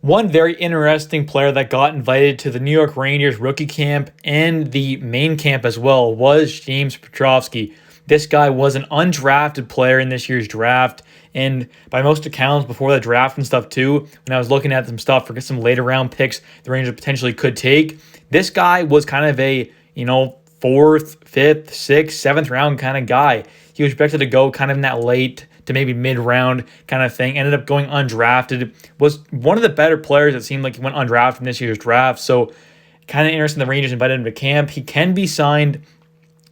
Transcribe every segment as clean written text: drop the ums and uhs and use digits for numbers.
One very interesting player that got invited to the New York Rangers rookie camp and the main camp as well was James Petrovski. This guy was an undrafted player in this year's draft. And by most accounts, before the draft and stuff too, when I was looking at some stuff for some later round picks the Rangers potentially could take, this guy was kind of a, fourth, fifth, sixth, seventh round kind of guy. He was expected to go kind of in that late to maybe mid-round kind of thing. Ended up going undrafted. Was one of the better players. It seemed like he went undrafted in this year's draft. So kind of interesting the Rangers invited him to camp. He can be signed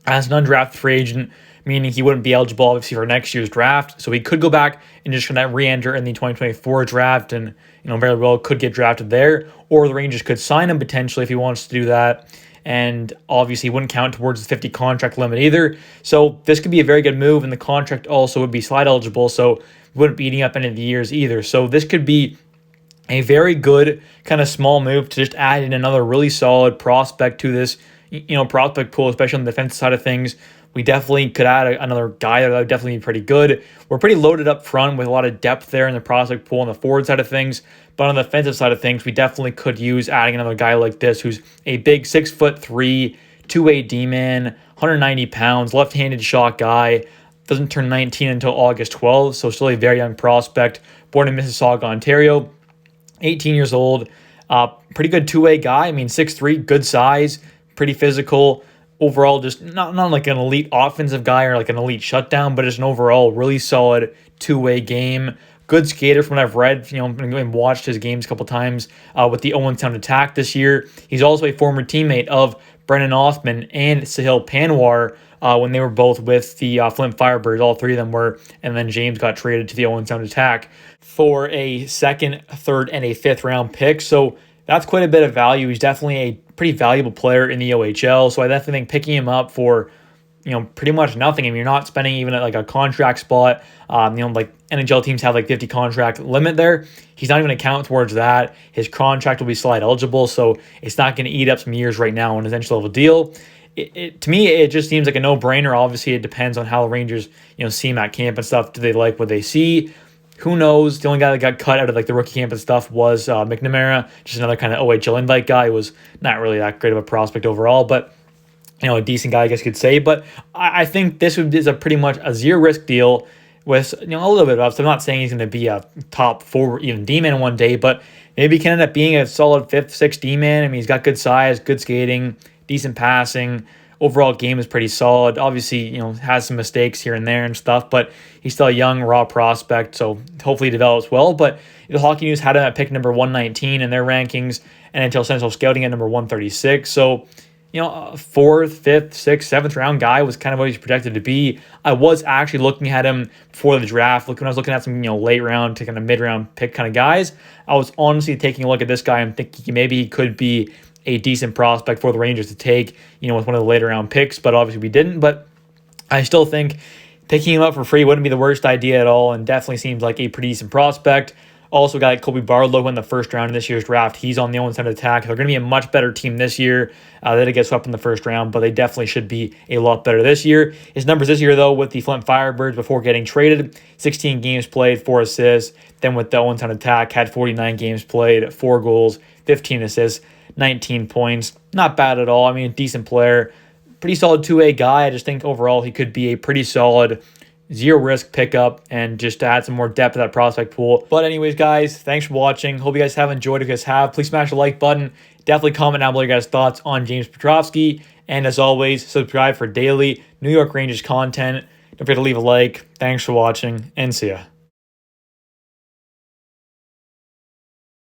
as an undrafted free agent, meaning he wouldn't be eligible obviously for next year's draft. So he could go back and just kind of re-enter in the 2024 draft and very well could get drafted there. Or the Rangers could sign him potentially if he wants to do that. And obviously he wouldn't count towards the 50 contract limit either. So this could be a very good move, and the contract also would be slide eligible, so wouldn't be eating up any of the years either. So this could be a very good kind of small move to just add in another really solid prospect to this, prospect pool, especially on the defensive side of things. We definitely could add another guy that would definitely be pretty good. We're pretty loaded up front with a lot of depth there in the prospect pool on the forward side of things. But on the defensive side of things, we definitely could use adding another guy like this who's a big 6'3", two-way D-man, 190 pounds, left-handed shot guy. Doesn't turn 19 until August 12th, so still a very young prospect. Born in Mississauga, Ontario, 18 years old. Pretty good two-way guy. 6'3", good size, pretty physical. Overall, just not like an elite offensive guy or like an elite shutdown, but just an overall really solid two-way game. Good skater from what I've read, and watched his games a couple times with the Owen Sound Attack this year. He's also a former teammate of Brennan Othman and Sahil Panwar when they were both with the Flint Firebirds. All three of them were, and then James got traded to the Owen Sound Attack for a second, third, and a fifth round pick. So that's quite a bit of value. He's definitely a pretty valuable player in the OHL. So I definitely think picking him up for pretty much nothing. You're not spending even at like a contract spot. Like NHL teams have like 50 contract limit there. He's not even going to count towards that. His contract will be slide eligible, so it's not going to eat up some years right now on his entry level deal. To me, it just seems like a no-brainer. Obviously, it depends on how the Rangers, see him at camp and stuff. Do they like what they see? Who knows? The only guy that got cut out of like the rookie camp and stuff was McNamara, just another kind of OHL invite guy. Who was not really that great of a prospect overall, but a decent guy, I guess you could say. But I think this is a pretty much a zero risk deal with a little bit of ups. I'm not saying he's going to be a top four even D-man one day, but maybe he can end up being a solid fifth, sixth D-man. He's got good size, good skating, decent passing. Overall game is pretty solid. Obviously, has some mistakes here and there and stuff, but he's still a young, raw prospect, so hopefully he develops well. But the Hockey News had him at pick number 119 in their rankings, NHL Central Scouting at number 136. So, a fourth, fifth, sixth, seventh round guy was kind of what he's projected to be. I was actually looking at him before the draft. When I was looking at some, late round to kind of mid round pick kind of guys, I was honestly taking a look at this guy and thinking maybe he could be a decent prospect for the Rangers to take, with one of the later round picks, but obviously we didn't. But I still think picking him up for free wouldn't be the worst idea at all, and definitely seems like a pretty decent prospect. Also got Kobe Barlow in the first round in this year's draft. He's on the Owen Sound Attack. They're going to be a much better team this year. They did get swept in the first round, but they definitely should be a lot better this year. His numbers this year, though, with the Flint Firebirds before getting traded, 16 games played, 4 assists. Then with the Owen Sound Attack, had 49 games played, 4 goals, 15 assists, 19 points. Not bad at all. Decent player. Pretty solid two-way guy. I just think overall he could be a pretty solid zero risk pickup and just to add some more depth to that prospect pool. But anyways, guys, thanks for watching. Hope you guys have enjoyed. If you guys have, please smash the like button. Definitely comment down below your guys' thoughts on James Petrovski. And as always, subscribe for daily New York Rangers content. Don't forget to leave a like. Thanks for watching, and see ya.